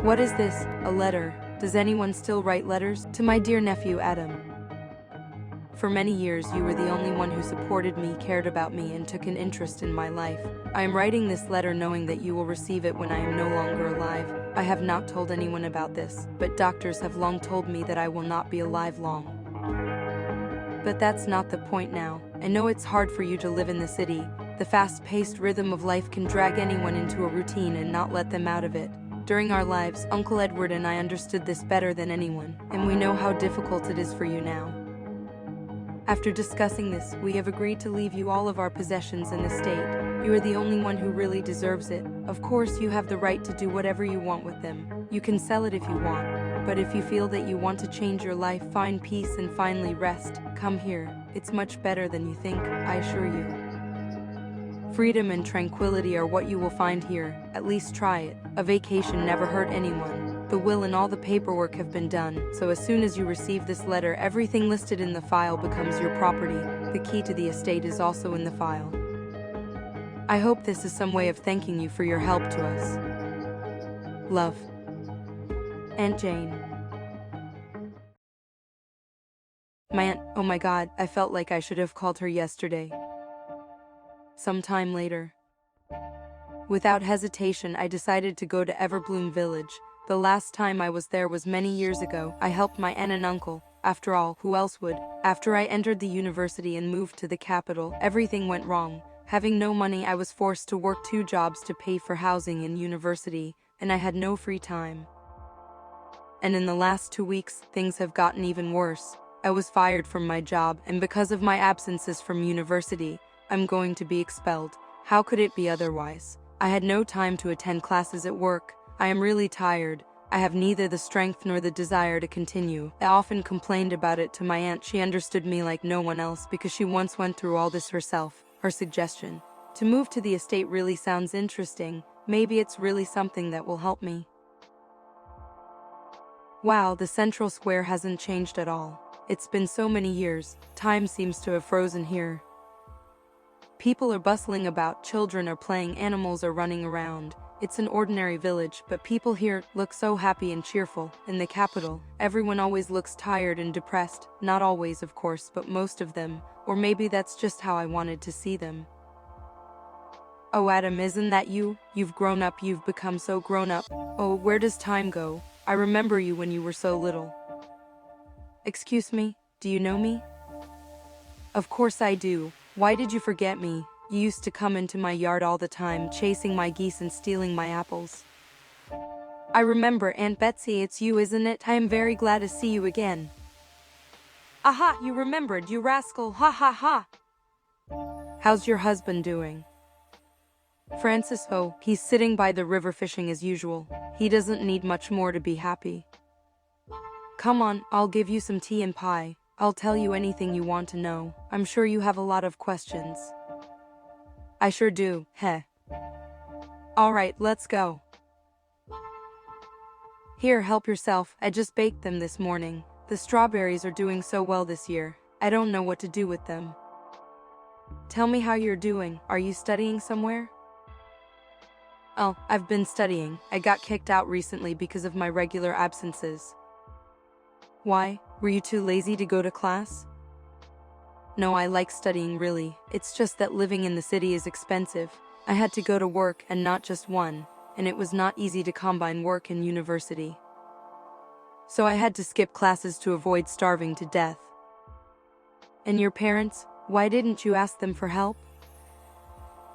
What is this? A letter? Does anyone still write letters? To my dear nephew Adam. For many years you were the only one who supported me, cared about me, and took an interest in my life. I am writing this letter knowing that you will receive it when I am no longer alive. I have not told anyone about this, but doctors have long told me that I will not be alive long. But that's not the point now. I know it's hard for you to live in the city. The fast-paced rhythm of life can drag anyone into a routine and not let them out of it. During our lives, Uncle Edward and I understood this better than anyone, and we know how difficult it is for you now. After discussing this, we have agreed to leave you all of our possessions and estate. You are the only one who really deserves it. Of course, you have the right to do whatever you want with them. You can sell it if you want. But if you feel that you want to change your life, find peace, and finally rest, come here. It's much better than you think, I assure you. Freedom and tranquility are what you will find here. At least try it. A vacation never hurt anyone. The will and all the paperwork have been done, so as soon as you receive this letter, everything listed in the file becomes your property. The key to the estate is also in the file. I hope this is some way of thanking you for your help to us. Love. Aunt Jane. My aunt, oh my God, I felt like I should have called her yesterday. Sometime later. Without hesitation, I decided to go to Everbloom Village. The last time I was there was many years ago. I helped my aunt and uncle. After all, who else would? After I entered the university and moved to the capital, everything went wrong. Having no money, I was forced to work 2 jobs to pay for housing in university, and I had no free time. And in the last 2 weeks, things have gotten even worse. I was fired from my job, and because of my absences from university, I'm going to be expelled. How could it be otherwise? I had no time to attend classes at work. I am really tired. I have neither the strength nor the desire to continue. I often complained about it to my aunt. She understood me like no one else because she once went through all this herself. Her suggestion to move to the estate really sounds interesting. Maybe it's really something that will help me. Wow, the central square hasn't changed at all. It's been so many years. Time seems to have frozen here. People are bustling about, children are playing, animals are running around. It's an ordinary village, but people here look so happy and cheerful. In the capital, everyone always looks tired and depressed. Not always, of course, but most of them. Or maybe that's just how I wanted to see them. Oh, Adam, isn't that you? You've grown up, you've become so grown up. Oh, where does time go? I remember you when you were so little. Excuse me, do you know me? Of course I do. Why did you forget me? You used to come into my yard all the time, chasing my geese and stealing my apples. I remember, Aunt Betsy, it's you, isn't it? I am very glad to see you again. Aha, you remembered, you rascal, ha ha ha! How's your husband doing? Francis, oh, he's sitting by the river fishing as usual. He doesn't need much more to be happy. Come on, I'll give you some tea and pie. I'll tell you anything you want to know. I'm sure you have a lot of questions. I sure do, heh. Alright, let's go. Here, help yourself. I just baked them this morning. The strawberries are doing so well this year. I don't know what to do with them. Tell me how you're doing. Are you studying somewhere? Oh, I've been studying. I got kicked out recently because of my regular absences. Why? Were you too lazy to go to class? No, I like studying really. It's just that living in the city is expensive. I had to go to work, and not just one, and it was not easy to combine work and university. So I had to skip classes to avoid starving to death. And your parents? Why didn't you ask them for help?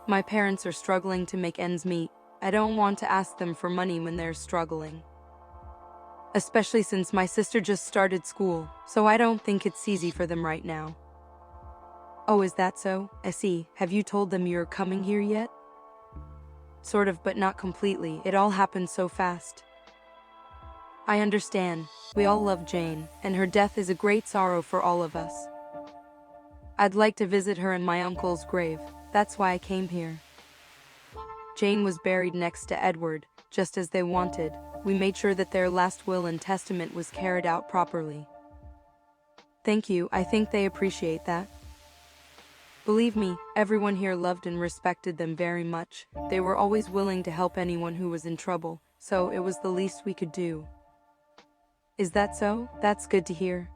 My parents are struggling to make ends meet. I don't want to ask them for money when they're struggling. Especially since my sister just started school, so I don't think it's easy for them right now. Oh, is that so? I see. Have you told them you're coming here yet? Sort of, but not completely. It all happened so fast. I understand. We all love Jane, and her death is a great sorrow for all of us. I'd like to visit her in my uncle's grave. That's why I came here. Jane was buried next to Edward, just as they wanted. We made sure that their last will and testament was carried out properly. Thank you. I think they appreciate that. Believe me, everyone here loved and respected them very much. They were always willing to help anyone who was in trouble, so it was the least we could do. Is that so? That's good to hear.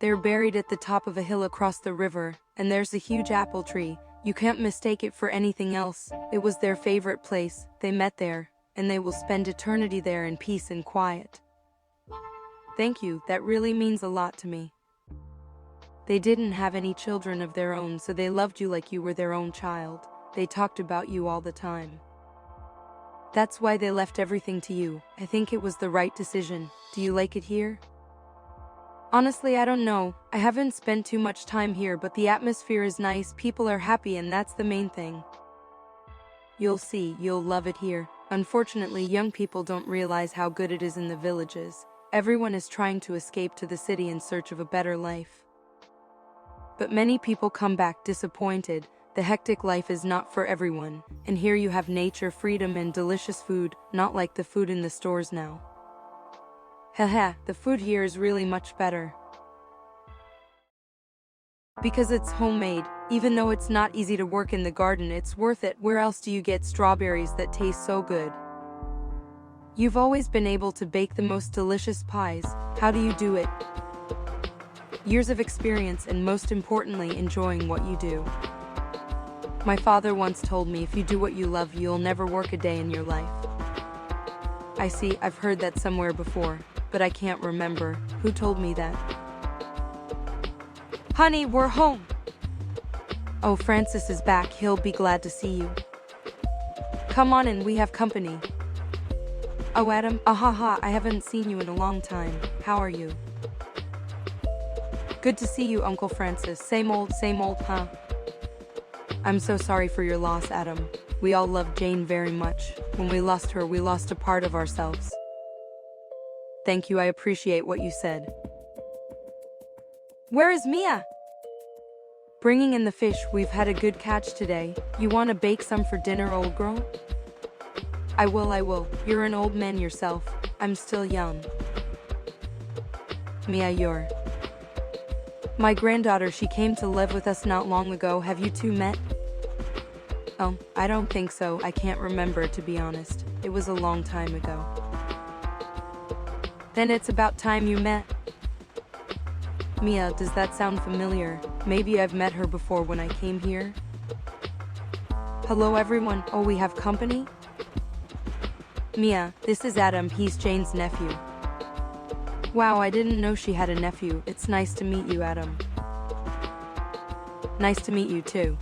They're buried at the top of a hill across the river, and there's a huge apple tree. You can't mistake it for anything else. It was their favorite place. They met there, and they will spend eternity there in peace and quiet. Thank you, that really means a lot to me. They didn't have any children of their own, so they loved you like you were their own child. They talked about you all the time. That's why they left everything to you. I think it was the right decision. Do you like it here? Honestly, I don't know. I haven't spent too much time here, but the atmosphere is nice, people are happy, and that's the main thing. You'll see, you'll love it here. Unfortunately, young people don't realize how good it is in the villages. Everyone is trying to escape to the city in search of a better life. But many people come back disappointed. The hectic life is not for everyone, and here you have nature, freedom, and delicious food, not like the food in the stores now. Haha, the food here is really much better. Because it's homemade, even though it's not easy to work in the garden, it's worth it. Where else do you get strawberries that taste so good? You've always been able to bake the most delicious pies. How do you do it? Years of experience and, most importantly, enjoying what you do. My father once told me, if you do what you love, you'll never work a day in your life. I see, I've heard that somewhere before, but I can't remember. Who told me that? Honey, we're home! Oh, Francis is back. He'll be glad to see you. Come on in, we have company. Oh, Adam, ahaha, I haven't seen you in a long time. How are you? Good to see you, Uncle Francis. Same old, huh? I'm so sorry for your loss, Adam. We all loved Jane very much. When we lost her, we lost a part of ourselves. Thank you, I appreciate what you said. Where is Mia? Bringing in the fish. We've had a good catch today. You want to bake some for dinner, old girl? I will. You're an old man yourself. I'm still young. Mia, you're my granddaughter. She came to live with us not long ago. Have you two met? Oh, I don't think so. I can't remember, to be honest. It was a long time ago. Then it's about time you met. Mia, does that sound familiar? Maybe I've met her before when I came here. Hello everyone. Oh, we have company? Mia, this is Adam. He's Jane's nephew. Wow, I didn't know she had a nephew. It's nice to meet you, Adam. Nice to meet you too.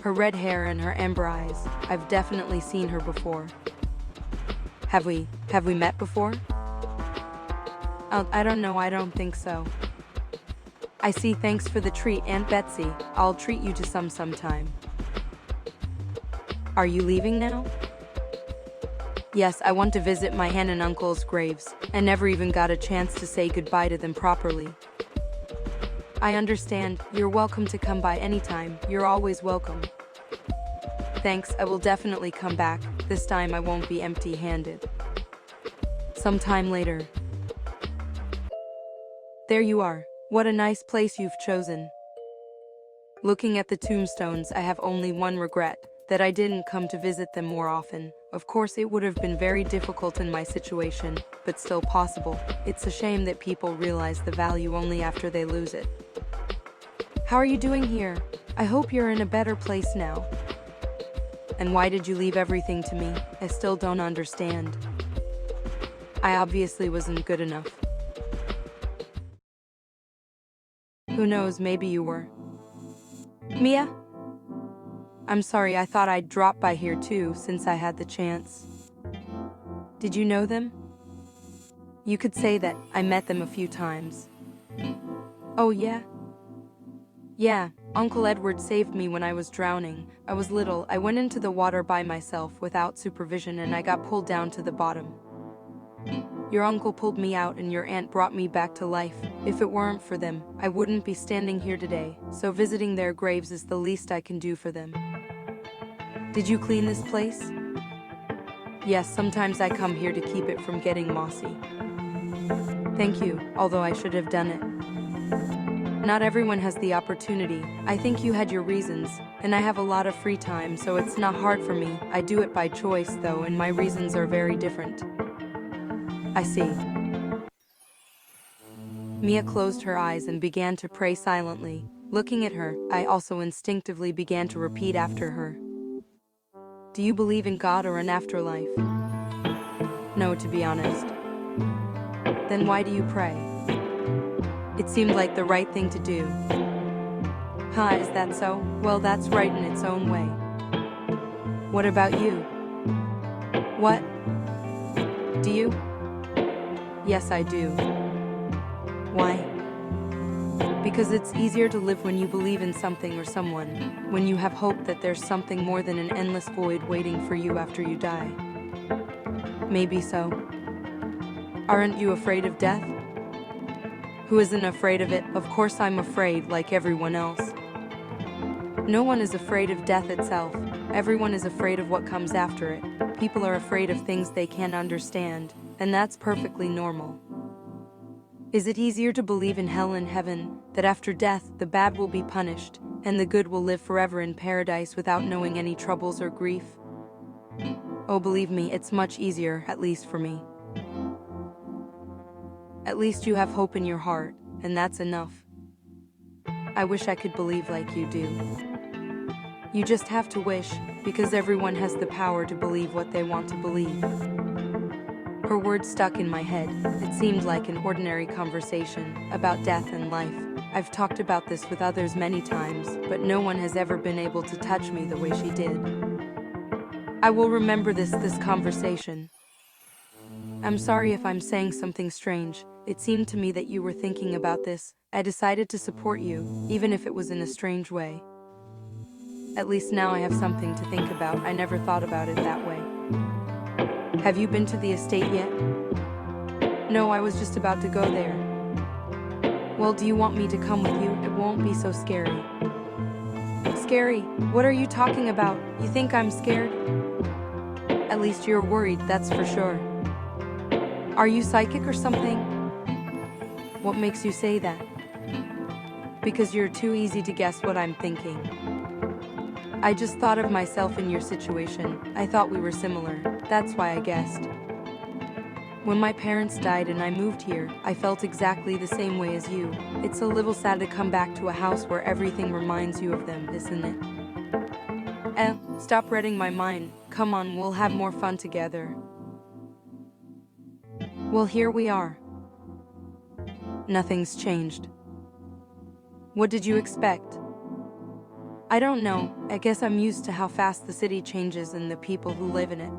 Her red hair and her amber eyes. I've definitely seen her before. Have we met before? I don't know, I don't think so. I see, thanks for the treat, Aunt Betsy. I'll treat you to some sometime. Are you leaving now? Yes, I want to visit my aunt and uncle's graves. I never even got a chance to say goodbye to them properly. I understand. You're welcome to come by anytime. You're always welcome. Thanks, I will definitely come back. This time I won't be empty-handed. Sometime later. There you are. What a nice place you've chosen. Looking at the tombstones, I have only one regret, that I didn't come to visit them more often. Of course, it would have been very difficult in my situation, but still possible. It's a shame that people realize the value only after they lose it. How are you doing here? I hope you're in a better place now. And why did you leave everything to me? I still don't understand. I obviously wasn't good enough. Who knows, maybe you were. Mia? I'm sorry, I thought I'd drop by here too, since I had the chance. Did you know them? You could say that. I met them a few times. Oh yeah? Yeah, Uncle Edward saved me when I was drowning. I was little, I went into the water by myself without supervision and I got pulled down to the bottom. Your uncle pulled me out and your aunt brought me back to life. If it weren't for them, I wouldn't be standing here today, so visiting their graves is the least I can do for them. Did you clean this place? Yes, sometimes I come here to keep it from getting mossy. Thank you, although I should have done it. Not everyone has the opportunity. I think you had your reasons. and I have a lot of free time, so it's not hard for me. I do it by choice, though, and my reasons are very different. I see. Mia closed her eyes and began to pray silently. Looking at her, I also instinctively began to repeat after her. Do you believe in God or an afterlife? No, to be honest. Then why do you pray? It seemed like the right thing to do. Huh, is that so? Well, that's right in its own way. What about you? What? Do you? Yes, I do. Why? Because it's easier to live when you believe in something or someone, when you have hope that there's something more than an endless void waiting for you after you die. Maybe so. Aren't you afraid of death? Who isn't afraid of it? Of course I'm afraid, like everyone else. No one is afraid of death itself. Everyone is afraid of what comes after it. People are afraid of things they can't understand, and that's perfectly normal. Is it easier to believe in hell and heaven, that after death the bad will be punished, and the good will live forever in paradise without knowing any troubles or grief? Oh, believe me, it's much easier, at least for me. At least you have hope in your heart, and that's enough. I wish I could believe like you do. You just have to wish, because everyone has the power to believe what they want to believe. Her words stuck in my head. It seemed like an ordinary conversation about death and life. I've talked about this with others many times, but no one has ever been able to touch me the way she did. I will remember this conversation. I'm sorry if I'm saying something strange. It seemed to me that you were thinking about this. I decided to support you, even if it was in a strange way. At least now I have something to think about. I never thought about it that way. Have you been to the estate yet? No, I was just about to go there. Well, do you want me to come with you? It won't be so scary. Scary? What are you talking about? You think I'm scared? At least you're worried, that's for sure. Are you psychic or something? What makes you say that? Because you're too easy to guess what I'm thinking. I just thought of myself in your situation. I thought we were similar. That's why I guessed. When my parents died and I moved here, I felt exactly the same way as you. It's a little sad to come back to a house where everything reminds you of them, isn't it? Stop reading my mind. Come on, we'll have more fun together. Well, here we are. Nothing's changed. What did you expect? I don't know. I guess I'm used to how fast the city changes and the people who live in it.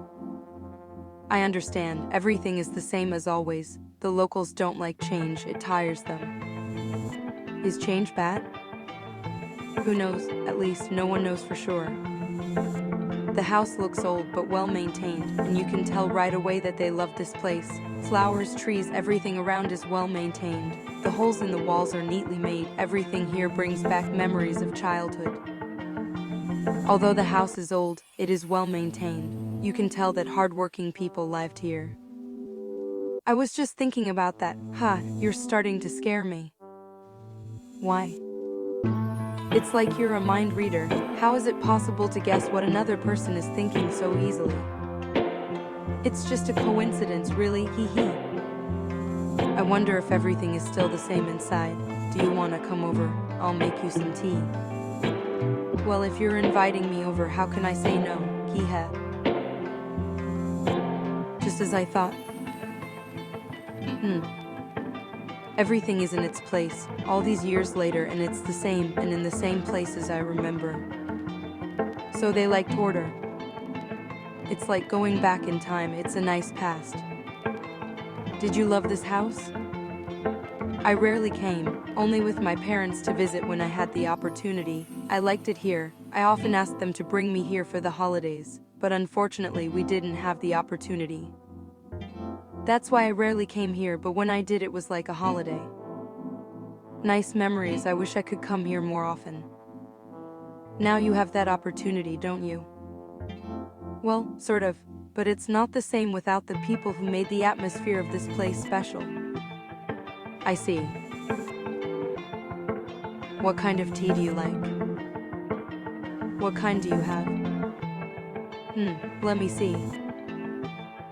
I understand. Everything is the same as always. The locals don't like change. It tires them. Is change bad? Who knows? At least no one knows for sure. The house looks old but well maintained, and you can tell right away that they love this place. Flowers, trees, everything around is well maintained. The holes in the walls are neatly made. Everything here brings back memories of childhood. Although the house is old, it is well maintained. You can tell that hardworking people lived here. I was just thinking about that. You're starting to scare me. Why? It's like you're a mind reader. How is it possible to guess what another person is thinking so easily? It's just a coincidence, really, hee. I wonder if everything is still the same inside. Do you want to come over? I'll make you some tea. Well, if you're inviting me over, how can I say no? Hee-ha. Just as I thought. Everything is in its place, all these years later, and it's the same, and in the same place as I remember. So they liked order. It's like going back in time. It's a nice past. Did you love this house? I rarely came, only with my parents to visit when I had the opportunity. I liked it here. I often asked them to bring me here for the holidays, but unfortunately we didn't have the opportunity. That's why I rarely came here, but when I did, it was like a holiday. Nice memories. I wish I could come here more often. Now you have that opportunity, don't you? Well, sort of, but it's not the same without the people who made the atmosphere of this place special. I see. What kind of tea do you like? What kind do you have? Let me see.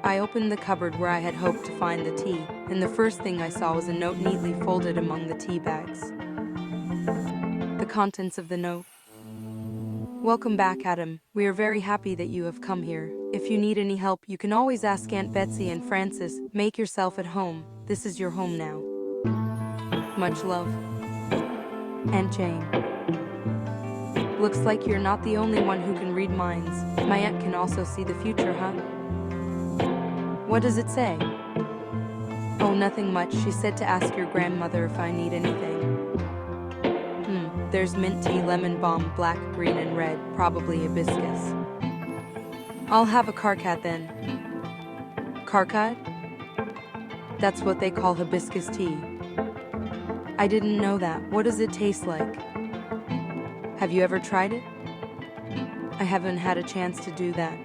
I opened the cupboard where I had hoped to find the tea, and the first thing I saw was a note neatly folded among the tea bags. The contents of the note. Welcome back, Adam. We are very happy that you have come here. If you need any help, you can always ask Aunt Betsy and Francis. Make yourself at home. This is your home now. Much love. Aunt Jane. Looks like you're not the only one who can read minds. My aunt can also see the future, huh? What does it say? Oh, nothing much. She said to ask your grandmother if I need anything. There's mint tea, lemon balm, black, green, and red. Probably hibiscus. I'll have a carcat then. Carcat? That's what they call hibiscus tea. I didn't know that. What does it taste like? Have you ever tried it? I haven't had a chance to do that.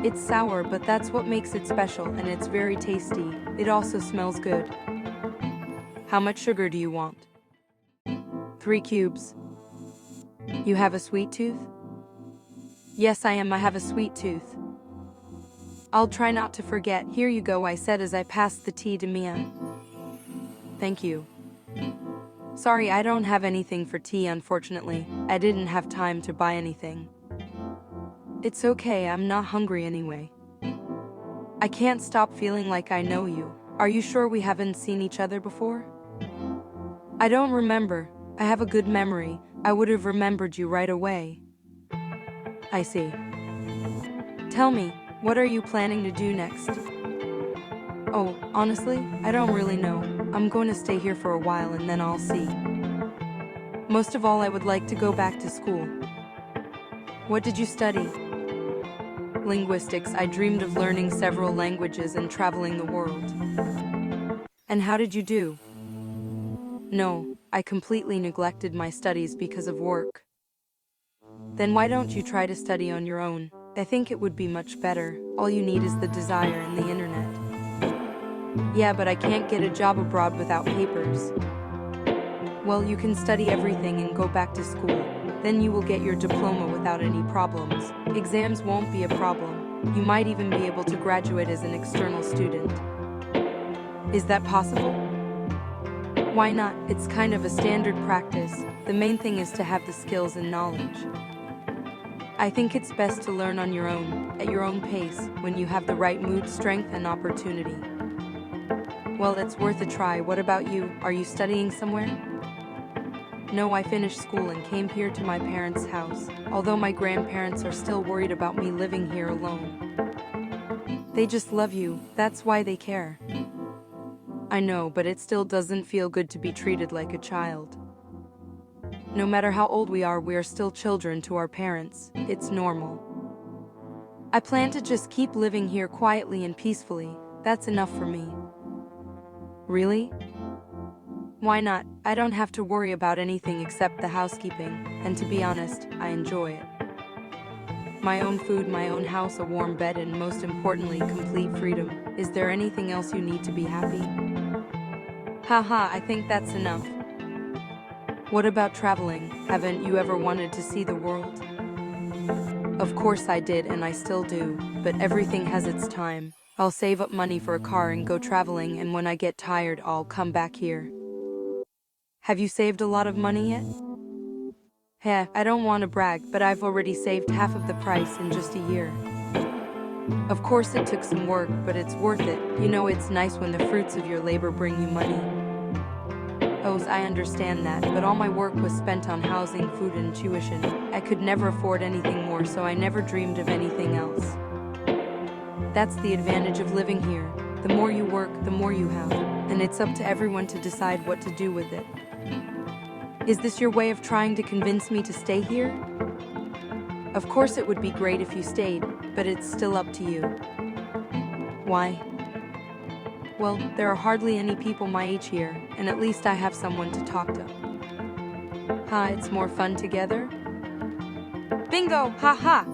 It's sour, but that's what makes it special, and it's very tasty. It also smells good. How much sugar do you want? 3 cubes. You have a sweet tooth? Yes, I have a sweet tooth. I'll try not to forget. Here you go, I said as I passed the tea to Mia. Thank you. Sorry, I don't have anything for tea, unfortunately. I didn't have time to buy anything. It's okay, I'm not hungry anyway. I can't stop feeling like I know you. Are you sure we haven't seen each other before? I don't remember. I have a good memory. I would have remembered you right away. I see. Tell me, what are you planning to do next? Oh, honestly, I don't really know. I'm going to stay here for a while and then I'll see. Most of all, I would like to go back to school. What did you study? Linguistics. I dreamed of learning several languages and traveling the world. And how did you do? No, I completely neglected my studies because of work. Then why don't you try to study on your own? I think it would be much better. All you need is the desire and the internet. Yeah, but I can't get a job abroad without papers. Well, you can study everything and go back to school. Then you will get your diploma without any problems. Exams won't be a problem. You might even be able to graduate as an external student. Is that possible? Why not? It's kind of a standard practice. The main thing is to have the skills and knowledge. I think it's best to learn on your own, at your own pace, when you have the right mood, strength, and opportunity. Well, it's worth a try. What about you? Are you studying somewhere? No, I finished school and came here to my parents' house, although my grandparents are still worried about me living here alone. They just love you, that's why they care. I know, but it still doesn't feel good to be treated like a child. No matter how old we are still children to our parents. It's normal. I plan to just keep living here quietly and peacefully. That's enough for me. Really? Why not? I don't have to worry about anything except the housekeeping, and to be honest, I enjoy it. My own food, my own house, a warm bed, and most importantly, complete freedom. Is there anything else you need to be happy? Haha, I think that's enough. What about traveling? Haven't you ever wanted to see the world? Of course I did, and I still do, but everything has its time. I'll save up money for a car and go traveling, and when I get tired, I'll come back here. Have you saved a lot of money yet? Heh, I don't want to brag, but I've already saved half of the price in just a year. Of course it took some work, but it's worth it. You know, it's nice when the fruits of your labor bring you money. Oh, I understand that, but all my work was spent on housing, food, and tuition. I could never afford anything more, so I never dreamed of anything else. That's the advantage of living here. The more you work, the more you have, and it's up to everyone to decide what to do with it. Is this your way of trying to convince me to stay here? Of course it would be great if you stayed, but it's still up to you. Why? Well, there are hardly any people my age here, and at least I have someone to talk to. It's more fun together? Bingo! Ha!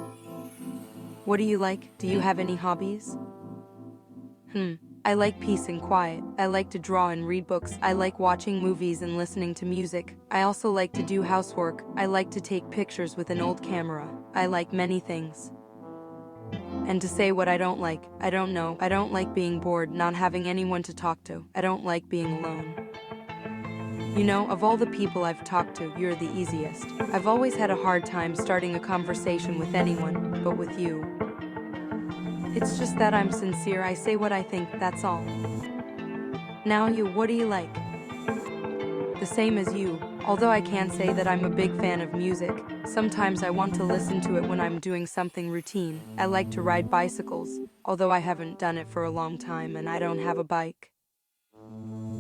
What do you like? Do you have any hobbies? I like peace and quiet. I like to draw and read books. I like watching movies and listening to music. I also like to do housework. I like to take pictures with an old camera. I like many things. And to say what I don't like, I don't know. I don't like being bored, not having anyone to talk to. I don't like being alone. You know, of all the people I've talked to, you're the easiest. I've always had a hard time starting a conversation with anyone, but with you. It's just that I'm sincere, I say what I think, that's all. Now you, what do you like? The same as you, although I can say that I'm a big fan of music. Sometimes I want to listen to it when I'm doing something routine. I like to ride bicycles, although I haven't done it for a long time and I don't have a bike.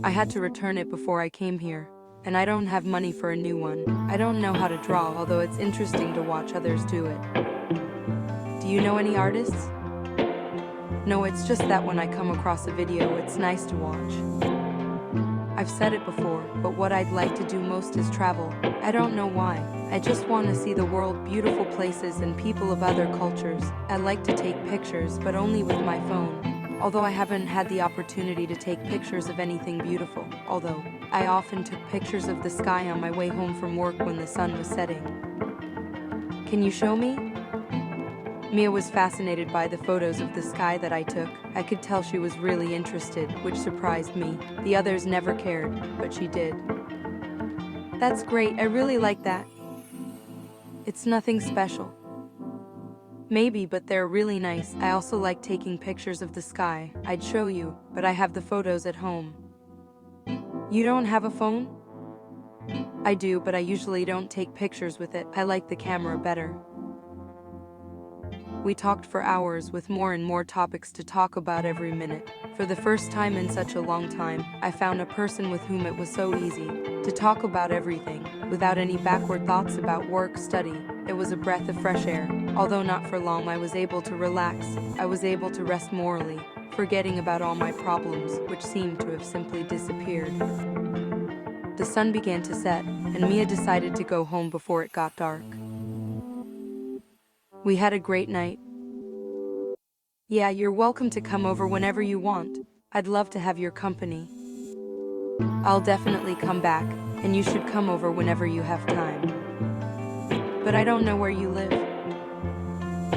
I had to return it before I came here, and I don't have money for a new one. I don't know how to draw, although it's interesting to watch others do it. Do you know any artists? No, it's just that when I come across a video, it's nice to watch. I've said it before, but what I'd like to do most is travel. I don't know why. I just want to see the world, beautiful places and people of other cultures. I like to take pictures, but only with my phone. Although I haven't had the opportunity to take pictures of anything beautiful. Although, I often took pictures of the sky on my way home from work when the sun was setting. Can you show me? Mia was fascinated by the photos of the sky that I took. I could tell she was really interested, which surprised me. The others never cared, but she did. That's great, I really like that. It's nothing special. Maybe, but they're really nice. I also like taking pictures of the sky. I'd show you, but I have the photos at home. You don't have a phone? I do, but I usually don't take pictures with it. I like the camera better. We talked for hours with more and more topics to talk about every minute. For the first time in such a long time, I found a person with whom it was so easy to talk about everything, without any backward thoughts about work, study. It was a breath of fresh air. Although not for long, I was able to relax. I was able to rest morally, forgetting about all my problems, which seemed to have simply disappeared. The sun began to set, and Mia decided to go home before it got dark. We had a great night. Yeah, you're welcome to come over whenever you want. I'd love to have your company. I'll definitely come back, and you should come over whenever you have time. But I don't know where you live.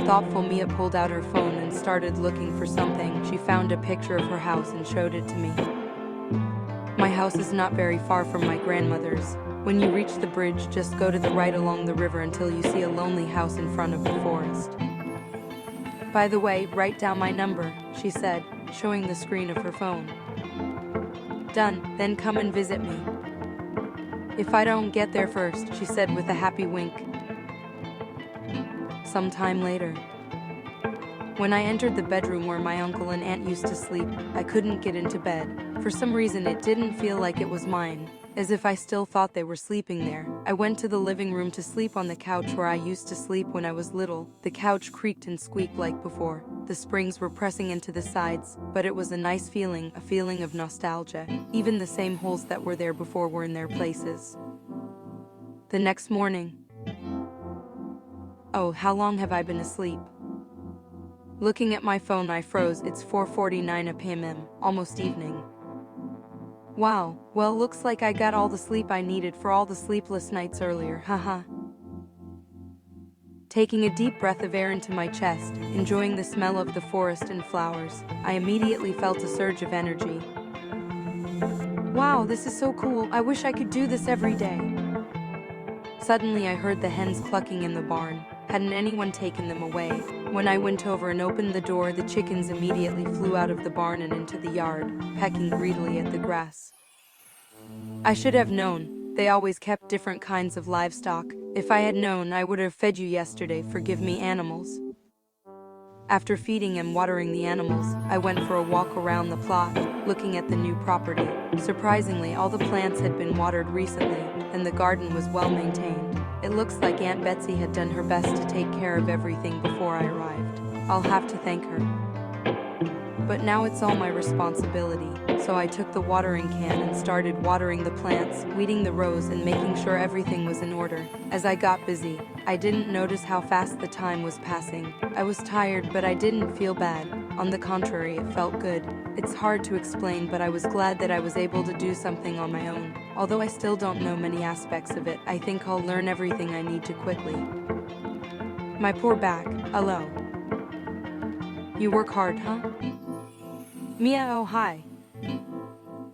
Thoughtful Mia pulled out her phone and started looking for something. She found a picture of her house and showed it to me. My house is not very far from my grandmother's. When you reach the bridge, just go to the right along the river until you see a lonely house in front of the forest. By the way, write down my number, she said, showing the screen of her phone. Done, then come and visit me. If I don't get there first, she said with a happy wink. Some time later. When I entered the bedroom where my uncle and aunt used to sleep, I couldn't get into bed. For some reason it didn't feel like it was mine, as if I still thought they were sleeping there. I went to the living room to sleep on the couch where I used to sleep when I was little. The couch creaked and squeaked like before. The springs were pressing into the sides, but it was a nice feeling, a feeling of nostalgia. Even the same holes that were there before were in their places. The next morning. Oh, how long have I been asleep? Looking at my phone, I froze. It's 4:49 p.m., almost evening. Wow, well, looks like I got all the sleep I needed for all the sleepless nights earlier, haha. Taking a deep breath of air into my chest, enjoying the smell of the forest and flowers, I immediately felt a surge of energy. Wow, this is so cool. I wish I could do this every day. Suddenly I heard the hens clucking in the barn. Hadn't anyone taken them away? When I went over and opened the door, the chickens immediately flew out of the barn and into the yard, pecking greedily at the grass. I should have known. They always kept different kinds of livestock. If I had known, I would have fed you yesterday. Forgive me, animals. After feeding and watering the animals, I went for a walk around the plot, looking at the new property. Surprisingly, all the plants had been watered recently, and the garden was well maintained. It looks like Aunt Betsy had done her best to take care of everything before I arrived. I'll have to thank her. But now it's all my responsibility, so I took the watering can and started watering the plants, weeding the rows and making sure everything was in order. As I got busy, I didn't notice how fast the time was passing. I was tired, but I didn't feel bad. On the contrary, it felt good. It's hard to explain, but I was glad that I was able to do something on my own. Although I still don't know many aspects of it, I think I'll learn everything I need to quickly. My poor back. Hello. You work hard, huh? Mia, oh hi.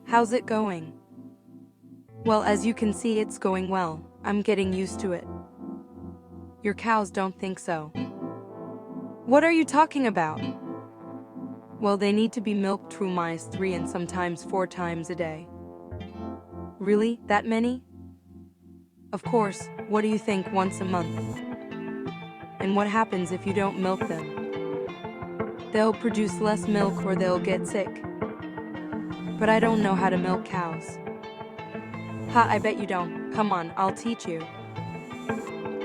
How's it going? Well, as you can see, it's going well. I'm getting used to it. Your cows don't think so. What are you talking about? Well, they need to be milked through mice 3 and sometimes 4 times a day. Really? That many? Of course. What do you think, once a month? And what happens if you don't milk them? They'll produce less milk or they'll get sick. But I don't know how to milk cows. Ha, I bet you don't. Come on, I'll teach you.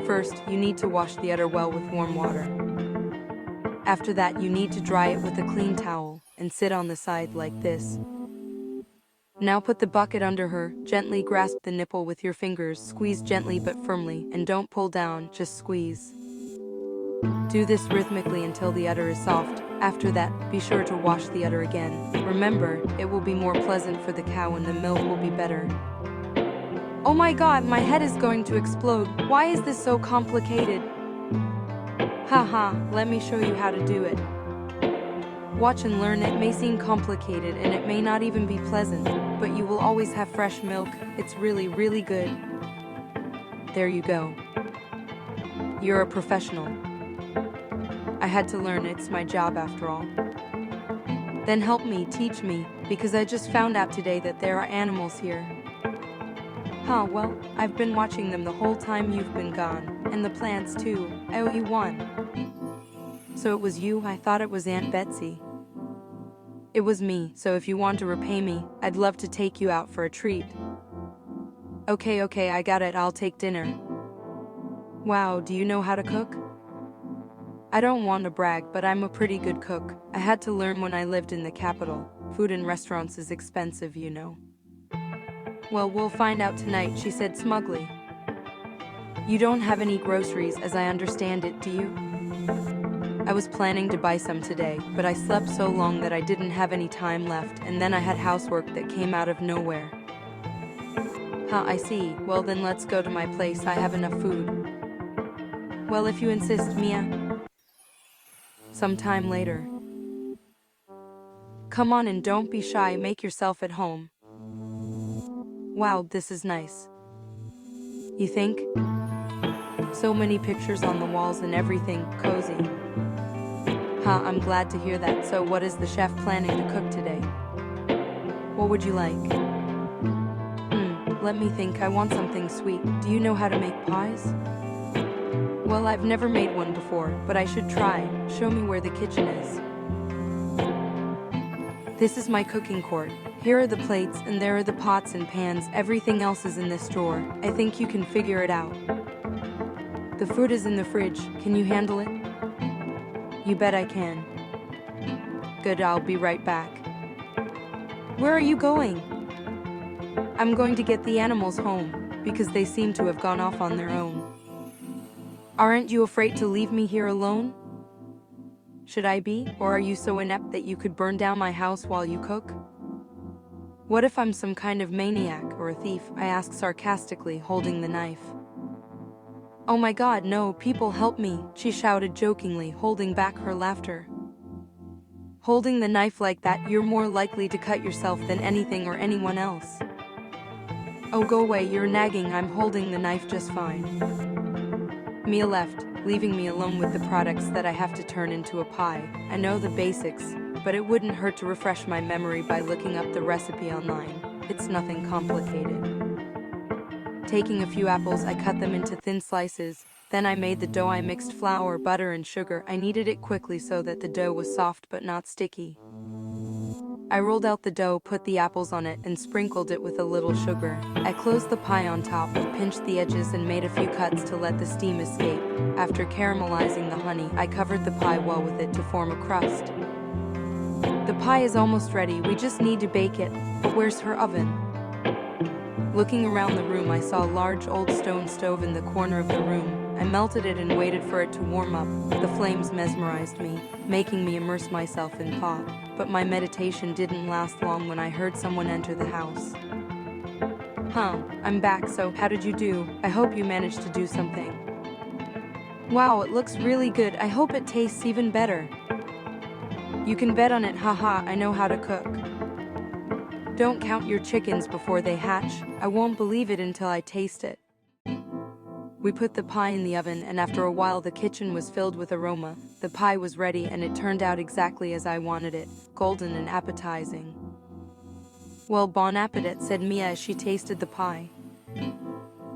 First, you need to wash the udder well with warm water. After that, you need to dry it with a clean towel and sit on the side like this. Now put the bucket under her, gently grasp the nipple with your fingers, squeeze gently but firmly, and don't pull down, just squeeze. Do this rhythmically until the udder is soft. After that, be sure to wash the udder again. Remember, it will be more pleasant for the cow and the milk will be better. Oh my god, my head is going to explode. Why is this so complicated? Haha, let me show you how to do it. Watch and learn. It may seem complicated and it may not even be pleasant, but you will always have fresh milk. It's really, really good. There you go. You're a professional. I had to learn, it's my job after all. Then help me, teach me, because I just found out today that there are animals here. Huh, well, I've been watching them the whole time you've been gone, and the plants too. I owe you one. So it was you? I thought it was Aunt Betsy. It was me, so if you want to repay me, I'd love to take you out for a treat. Okay, I got it, I'll take dinner. Wow, do you know how to cook? I don't want to brag, but I'm a pretty good cook. I had to learn when I lived in the capital. Food in restaurants is expensive, you know. Well, we'll find out tonight, she said smugly. You don't have any groceries, as I understand it, do you? I was planning to buy some today, but I slept so long that I didn't have any time left, and then I had housework that came out of nowhere. Huh, I see. Well then let's go to my place, I have enough food. Well, if you insist, Mia. Sometime later. Come on and don't be shy, make yourself at home. Wow, this is nice. You think? So many pictures on the walls and everything, cozy. Huh, I'm glad to hear that. So what is the chef planning to cook today? What would you like? Let me think, I want something sweet. Do you know how to make pies? Well, I've never made one before, but I should try. Show me where the kitchen is. This is my cooking court. Here are the plates, and there are the pots and pans. Everything else is in this drawer. I think you can figure it out. The food is in the fridge. Can you handle it? You bet I can. Good, I'll be right back. Where are you going? I'm going to get the animals home, because they seem to have gone off on their own. Aren't you afraid to leave me here alone? Should I be, or are you so inept that you could burn down my house while you cook? What if I'm some kind of maniac or a thief? I asked sarcastically, holding the knife. Oh my god, no, people help me, she shouted jokingly, holding back her laughter. Holding the knife like that, you're more likely to cut yourself than anything or anyone else. Oh, go away, you're nagging, I'm holding the knife just fine. Mia left, leaving me alone with the products that I have to turn into a pie. I know the basics, but it wouldn't hurt to refresh my memory by looking up the recipe online. It's nothing complicated. Taking a few apples, I cut them into thin slices. Then I made the dough. I mixed flour, butter, and sugar. I kneaded it quickly so that the dough was soft but not sticky. I rolled out the dough, put the apples on it, and sprinkled it with a little sugar. I closed the pie on top, pinched the edges, and made a few cuts to let the steam escape. After caramelizing the honey, I covered the pie well with it to form a crust. The pie is almost ready, we just need to bake it. But where's her oven? Looking around the room, I saw a large old stone stove in the corner of the room. I melted it and waited for it to warm up. The flames mesmerized me, making me immerse myself in thought. But my meditation didn't last long when I heard someone enter the house. I'm back, so how did you do? I hope you managed to do something. Wow, it looks really good. I hope it tastes even better. You can bet on it, haha, I know how to cook. Don't count your chickens before they hatch. I won't believe it until I taste it. We put the pie in the oven, and after a while the kitchen was filled with aroma. The pie was ready, and it turned out exactly as I wanted it, golden and appetizing. Well, bon appetit, said Mia as she tasted the pie.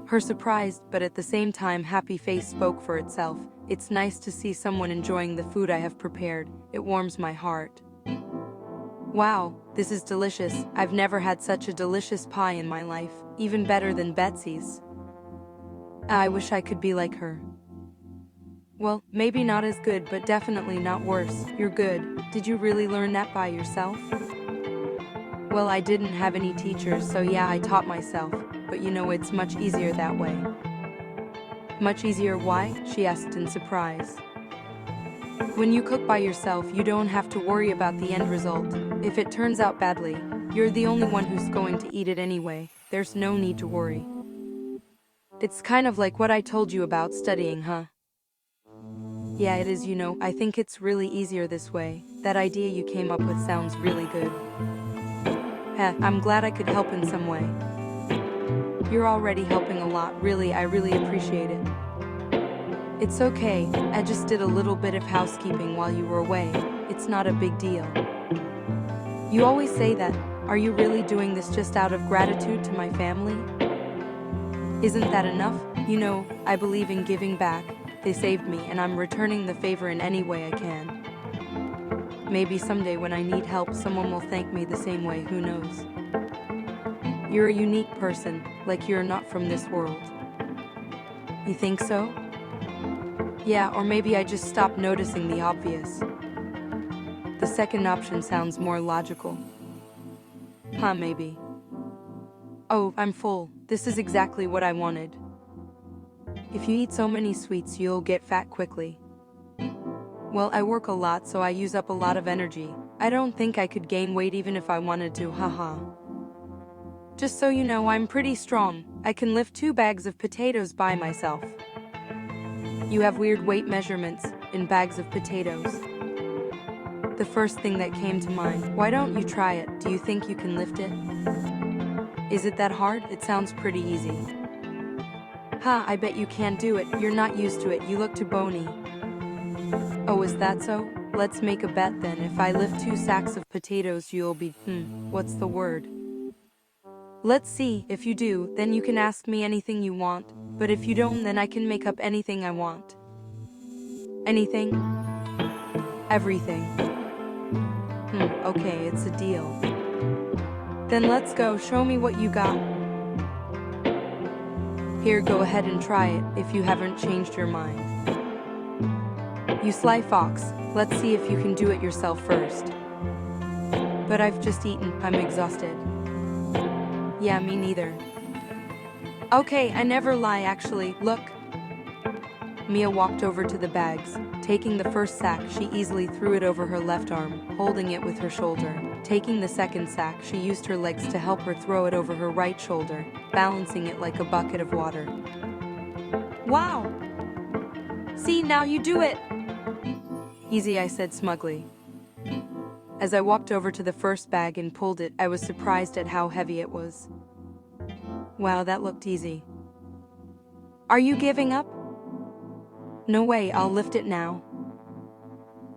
Her surprised, but at the same time happy face spoke for itself. It's nice to see someone enjoying the food I have prepared. It warms my heart. Wow, this is delicious. I've never had such a delicious pie in my life, even better than Betsy's. I wish I could be like her. Well, maybe not as good, but definitely not worse. You're good. Did you really learn that by yourself? Well, I didn't have any teachers, so yeah, I taught myself. But you know, it's much easier that way. Much easier why? She asked in surprise. When you cook by yourself, you don't have to worry about the end result. If it turns out badly, you're the only one who's going to eat it anyway. There's no need to worry. It's kind of like what I told you about studying, huh? Yeah, it is, you know. I think it's really easier this way. That idea you came up with sounds really good. I'm glad I could help in some way. You're already helping a lot, really. I really appreciate it. It's okay, I just did a little bit of housekeeping while you were away. It's not a big deal. You always say that. Are you really doing this just out of gratitude to my family? Isn't that enough? You know, I believe in giving back. They saved me, and I'm returning the favor in any way I can. Maybe someday when I need help, someone will thank me the same way, who knows? You're a unique person, like you're not from this world. You think so? Yeah, or maybe I just stopped noticing the obvious. The second option sounds more logical. Maybe. Oh, I'm full. This is exactly what I wanted. If you eat so many sweets, you'll get fat quickly. Well, I work a lot, so I use up a lot of energy. I don't think I could gain weight even if I wanted to, haha. Just so you know, I'm pretty strong. I can lift 2 bags of potatoes by myself. You have weird weight measurements in bags of potatoes. The first thing that came to mind. Why don't you try it? Do you think you can lift it? Is it that hard? It sounds pretty easy. I bet you can't do it. You're not used to it. You look too bony. Oh, is that so? Let's make a bet then. If I lift 2 sacks of potatoes, you'll be, what's the word? Let's see. If you do, then you can ask me anything you want. But if you don't, then I can make up anything I want. Anything? Everything. Okay, it's a deal. Then let's go. Show me what you got. Here, go ahead and try it, if you haven't changed your mind. You sly fox, let's see if you can do it yourself first. But I've just eaten, I'm exhausted. Yeah, me neither. Okay, I never lie actually, look. Mia walked over to the bags. Taking the first sack, she easily threw it over her left arm, holding it with her shoulder. Taking the second sack, she used her legs to help her throw it over her right shoulder, balancing it like a bucket of water. Wow! See, now you do it! Easy, I said smugly. As I walked over to the first bag and pulled it, I was surprised at how heavy it was. Wow, that looked easy. Are you giving up? No way, I'll lift it now.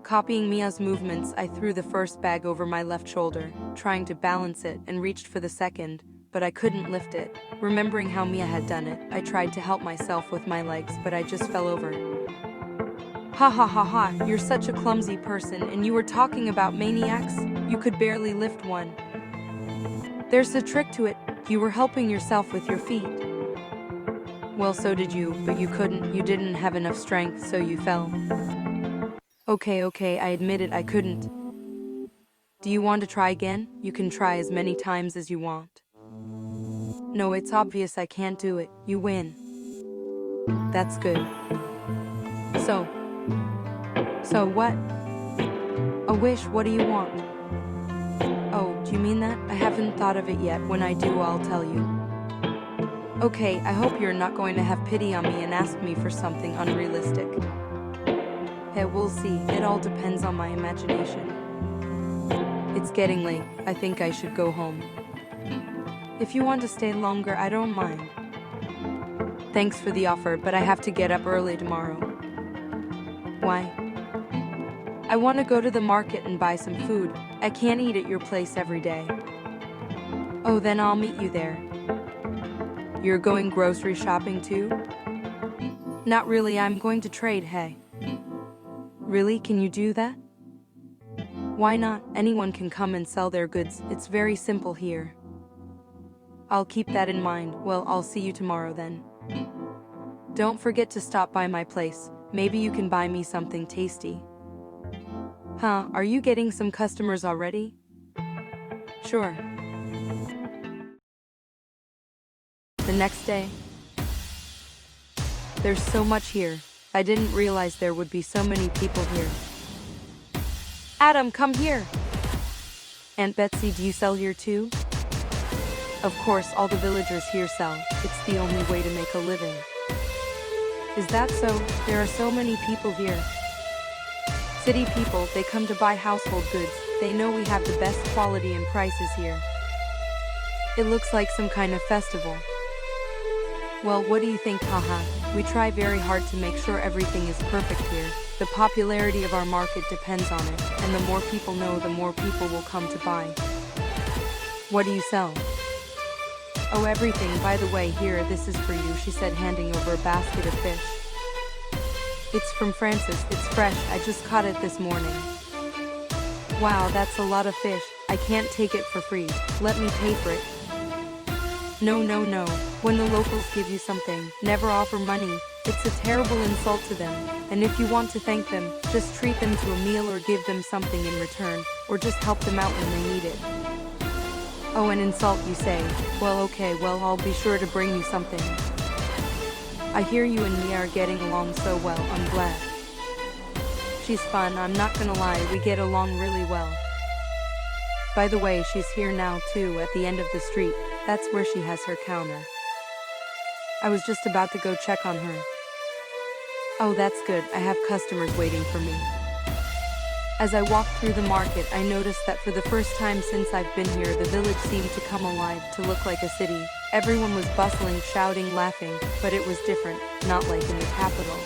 Copying Mia's movements, I threw the first bag over my left shoulder, trying to balance it, and reached for the second, but I couldn't lift it. Remembering how Mia had done it, I tried to help myself with my legs, but I just fell over. Ha, you're such a clumsy person, and you were talking about maniacs? You could barely lift one. There's a trick to it. You were helping yourself with your feet. Well, so did you, but you couldn't. You didn't have enough strength, so you fell. Okay, I admit it, I couldn't. Do you want to try again? You can try as many times as you want. No, it's obvious I can't do it. You win. That's good. So what? A wish, what do you want? Oh, do you mean that? I haven't thought of it yet. When I do, I'll tell you. Okay, I hope you're not going to have pity on me and ask me for something unrealistic. Hey, we'll see. It all depends on my imagination. It's getting late. I think I should go home. If you want to stay longer, I don't mind. Thanks for the offer, but I have to get up early tomorrow. Why? I want to go to the market and buy some food. I can't eat at your place every day. Oh, then I'll meet you there. You're going grocery shopping too? Not really, I'm going to trade, hey. Really, can you do that? Why not? Anyone can come and sell their goods. It's very simple here. I'll keep that in mind. Well, I'll see you tomorrow then. Don't forget to stop by my place. Maybe you can buy me something tasty. Huh, are you getting some customers already? Sure. The next day. There's so much here. I didn't realize there would be so many people here. Adam, come here. Aunt Betsy, do you sell here too? Of course, all the villagers here sell. It's the only way to make a living. Is that so? There are so many people here. City people, they come to buy household goods. They know we have the best quality and prices here. It looks like some kind of festival. Well, what do you think, haha? We try very hard to make sure everything is perfect here. The popularity of our market depends on it, and the more people know, the more people will come to buy. What do you sell? Oh, everything. By the way, here, this is for you, she said, handing over a basket of fish. It's from Francis. It's fresh. I just caught it this morning. Wow, that's a lot of fish. I can't take it for free. Let me pay for it. No. When the locals give you something, never offer money. It's a terrible insult to them. And if you want to thank them, just treat them to a meal or give them something in return, or just help them out when they need it. Oh, an insult, you say? Well, okay, well, I'll be sure to bring you something. I hear you and me are getting along so well, I'm glad. She's fun, I'm not gonna lie, we get along really well. By the way, she's here now too, at the end of the street. That's where she has her counter. I was just about to go check on her. Oh, that's good, I have customers waiting for me. As I walked through the market, I noticed that for the first time since I've been here, the village seemed to come alive, to look like a city. Everyone was bustling, shouting, laughing, but it was different, not like in the capital.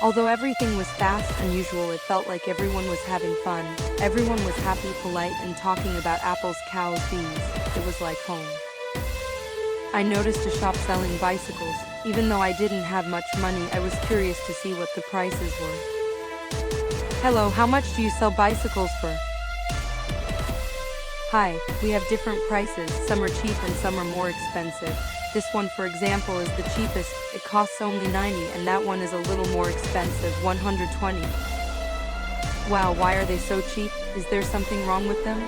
Although everything was fast and usual, it felt like everyone was having fun. Everyone was happy, polite, and talking about apples, cows, bees. It was like home. I noticed a shop selling bicycles. Even though I didn't have much money, I was curious to see what the prices were. Hello, how much do you sell bicycles for? Hi, we have different prices. Some are cheap and some are more expensive. This one, for example, is the cheapest. It costs only 90, and that one is a little more expensive, 120. Wow, why are they so cheap? Is there something wrong with them?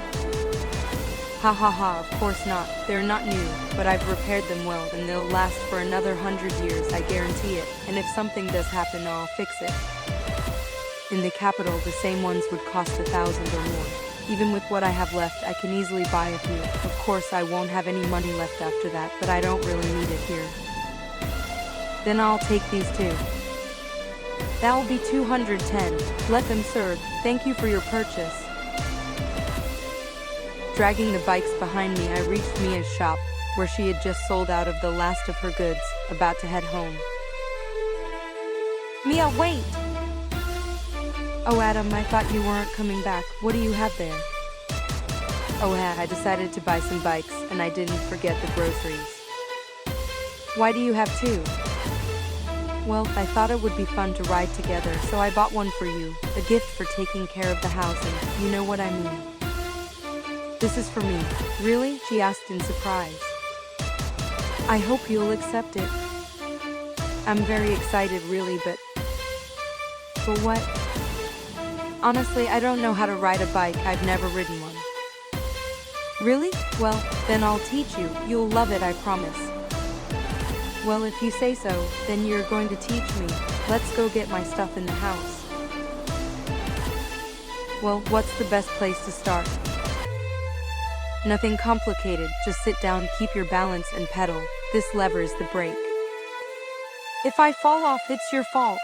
Ha ha ha, of course not. They're not new, but I've repaired them well, and they'll last for another 100 years, I guarantee it. And if something does happen, I'll fix it. In the capital, the same ones would cost 1,000 or more. Even with what I have left, I can easily buy a few. Of course, I won't have any money left after that, but I don't really need it here. Then I'll take these too. That'll be 210. Let them serve. Thank you for your purchase. Dragging the bikes behind me, I reached Mia's shop, where she had just sold out of the last of her goods, about to head home. Mia, wait! Oh, Adam, I thought you weren't coming back. What do you have there? Oh, yeah, I decided to buy some bikes, and I didn't forget the groceries. Why do you have two? Well, I thought it would be fun to ride together, so I bought one for you, a gift for taking care of the house, and you know what I mean. This is for me. Really? She asked in surprise. I hope you'll accept it. I'm very excited, really, but what? Honestly, I don't know how to ride a bike. I've never ridden one. Really? Well, then I'll teach you. You'll love it, I promise. Well, if you say so, then you're going to teach me. Let's go get my stuff in the house. Well, what's the best place to start? Nothing complicated, just sit down, keep your balance and pedal. This lever's the brake. If I fall off, it's your fault.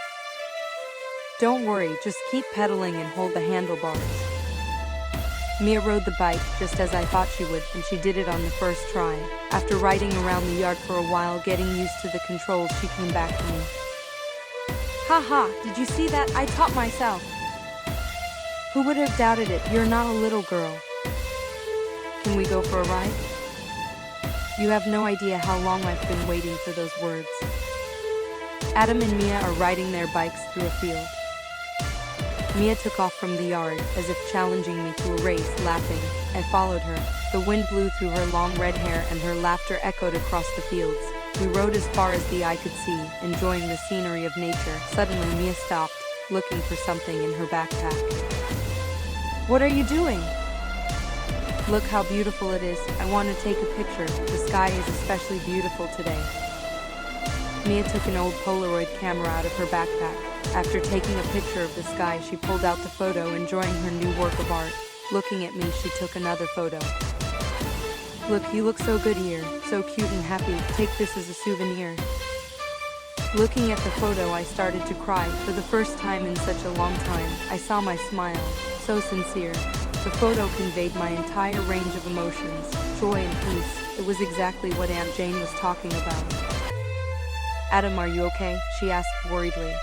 Don't worry, just keep pedaling and hold the handlebars. Mia rode the bike just as I thought she would, and she did it on the first try. After riding around the yard for a while, getting used to the controls, she came back to me. Haha, did you see that? I taught myself. Who would have doubted it? You're not a little girl. Can we go for a ride? You have no idea how long I've been waiting for those words. Adam and Mia are riding their bikes through a field. Mia took off from the yard, as if challenging me to a race, laughing. I followed her. The wind blew through her long red hair and her laughter echoed across the fields. We rode as far as the eye could see, enjoying the scenery of nature. Suddenly Mia stopped, looking for something in her backpack. What are you doing? Look how beautiful it is. I want to take a picture. The sky is especially beautiful today. Mia took an old Polaroid camera out of her backpack. After taking a picture of the sky, she pulled out the photo, enjoying her new work of art. Looking at me, she took another photo. Look, you look so good here, so cute and happy. Take this as a souvenir. Looking at the photo, I started to cry. For the first time in such a long time, I saw my smile, so sincere. The photo conveyed my entire range of emotions, joy and peace. It was exactly what Aunt Jane was talking about. Adam, are you okay? She asked worriedly.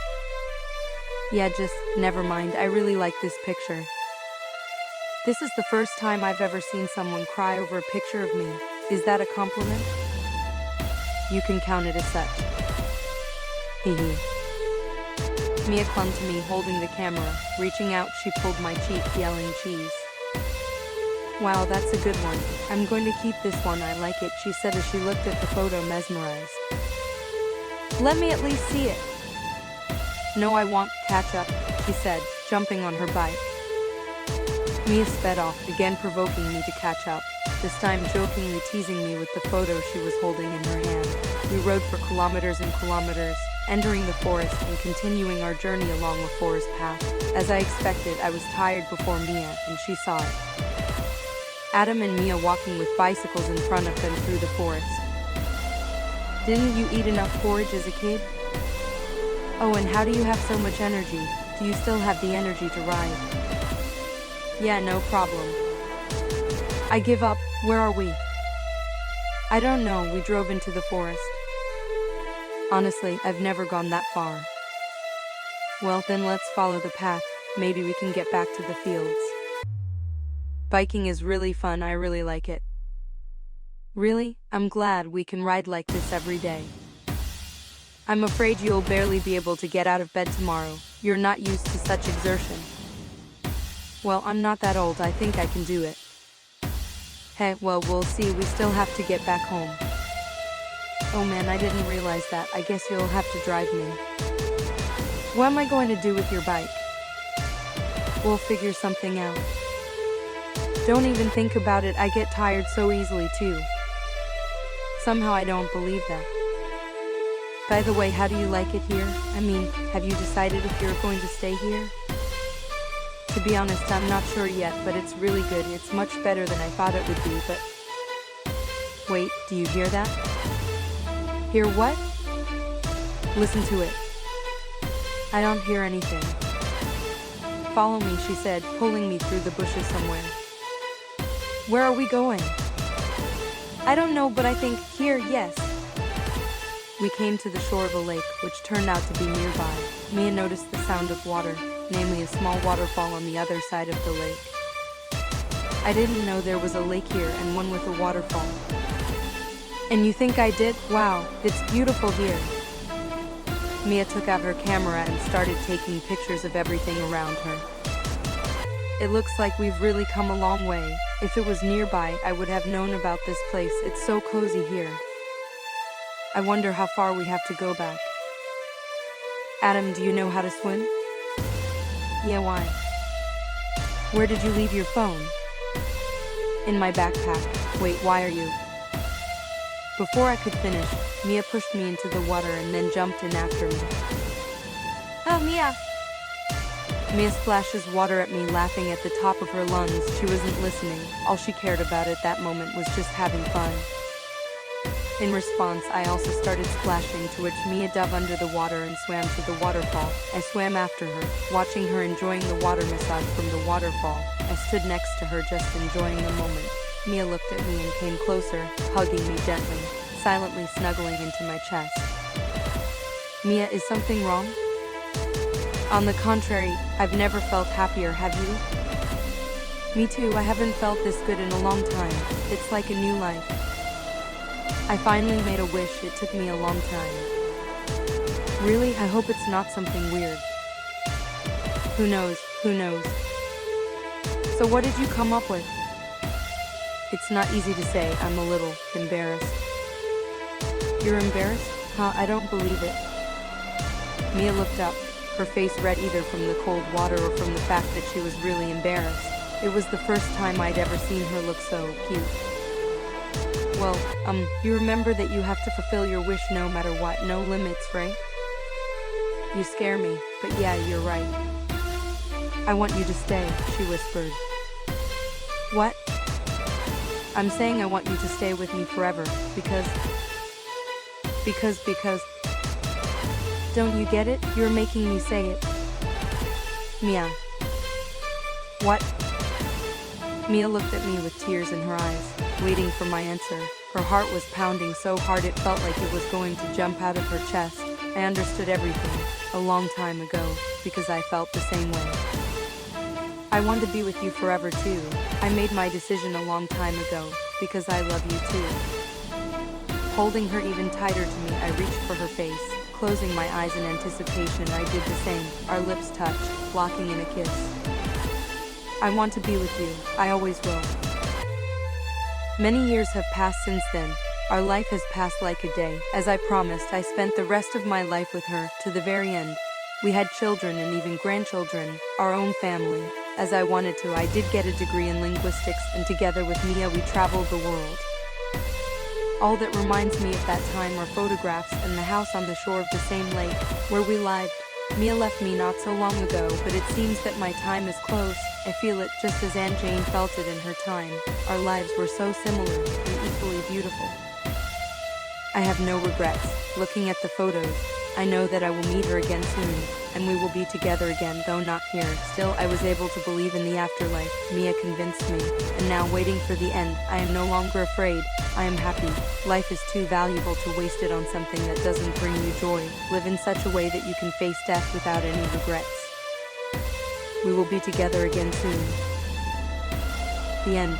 Yeah, just, never mind. I really like this picture. This is the first time I've ever seen someone cry over a picture of me. Is that a compliment? You can count it as such. Hee hee. Mia clung to me, holding the camera. Reaching out, she pulled my cheek, yelling cheese. Wow, that's a good one. I'm going to keep this one, I like it, she said as she looked at the photo, mesmerized. Let me at least see it. No, I want catch up, she said, jumping on her bike. Mia sped off, again provoking me to catch up, this time jokingly teasing me with the photo she was holding in her hand. We rode for kilometers and kilometers, entering the forest and continuing our journey along a forest path. As I expected, I was tired before Mia, and she saw it. Adam and Mia walking with bicycles in front of them through the forest. Didn't you eat enough porridge as a kid? Oh, and how do you have so much energy? Do you still have the energy to ride? Yeah, no problem. I give up. Where are we? I don't know. We drove into the forest. Honestly, I've never gone that far. Well, then let's follow the path. Maybe we can get back to the fields. Biking is really fun. I really like it. Really? I'm glad we can ride like this every day. I'm afraid you'll barely be able to get out of bed tomorrow. You're not used to such exertion. Well, I'm not that old. I think I can do it. Hey, well, we'll see. We still have to get back home. Oh man, I didn't realize that. I guess you'll have to drive me. What am I going to do with your bike? We'll figure something out. Don't even think about it. I get tired so easily too. Somehow I don't believe that. By the way, how do you like it here? I mean, have you decided if you're going to stay here? To be honest, I'm not sure yet, but it's really good. It's much better than I thought it would be, but... Wait, do you hear that? Hear what? Listen to it. I don't hear anything. Follow me, she said, pulling me through the bushes somewhere. Where are we going? I don't know, but I think here, yes. We came to the shore of a lake, which turned out to be nearby. Mia noticed the sound of water, namely a small waterfall on the other side of the lake. I didn't know there was a lake here and one with a waterfall. And you think I did? Wow, it's beautiful here. Mia took out her camera and started taking pictures of everything around her. It looks like we've really come a long way. If it was nearby, I would have known about this place. It's so cozy here. I wonder how far we have to go back. Adam, do you know how to swim? Yeah, why? Where did you leave your phone? In my backpack. Wait, why are you? Before I could finish, Mia pushed me into the water and then jumped in after me. Oh, Mia. Mia splashes water at me, laughing at the top of her lungs. She wasn't listening. All she cared about at that moment was just having fun. In response, I also started splashing, to which Mia dove under the water and swam to the waterfall. I swam after her, watching her enjoying the water massage from the waterfall. I stood next to her, just enjoying the moment. Mia looked at me and came closer, hugging me gently, silently snuggling into my chest. Mia, is something wrong? On the contrary, I've never felt happier, have you? Me too, I haven't felt this good in a long time. It's like a new life. I finally made a wish. It took me a long time. Really? I hope it's not something weird. Who knows? Who knows? So what did you come up with? It's not easy to say. I'm a little embarrassed. You're embarrassed? Huh? I don't believe it. Mia looked up, her face red either from the cold water or from the fact that she was really embarrassed. It was the first time I'd ever seen her look so cute. Well, you remember that you have to fulfill your wish no matter what, no limits, right? You scare me, but yeah, you're right. I want you to stay, she whispered. What? I'm saying I want you to stay with me forever, because... Don't you get it? You're making me say it. Mia. What? Mia looked at me with tears in her eyes, waiting for my answer. Her heart was pounding so hard it felt like it was going to jump out of her chest. I understood everything, a long time ago, because I felt the same way. I want to be with you forever too. I made my decision a long time ago, because I love you too. Holding her even tighter to me, I reached for her face. Closing my eyes in anticipation, I did the same. Our lips touched, locking in a kiss. I want to be with you. I always will. Many years have passed since then. Our life has passed like a day. As I promised, I spent the rest of my life with her, to the very end. We had children and even grandchildren, our own family. As I wanted to, I did get a degree in linguistics, and together with Mia we traveled the world. All that reminds me of that time are photographs and the house on the shore of the same lake, where we lived. Mia left me not so long ago, but it seems that my time is close. I feel it just as Aunt Jane felt it in her time. Our lives were so similar and equally beautiful. I have no regrets. Looking at the photos, I know that I will meet her again soon, and we will be together again, though not here. Still, I was able to believe in the afterlife. Mia convinced me, and now waiting for the end, I am no longer afraid. I am happy. Life is too valuable to waste it on something that doesn't bring you joy. Live in such a way that you can face death without any regrets. We will be together again soon. The end.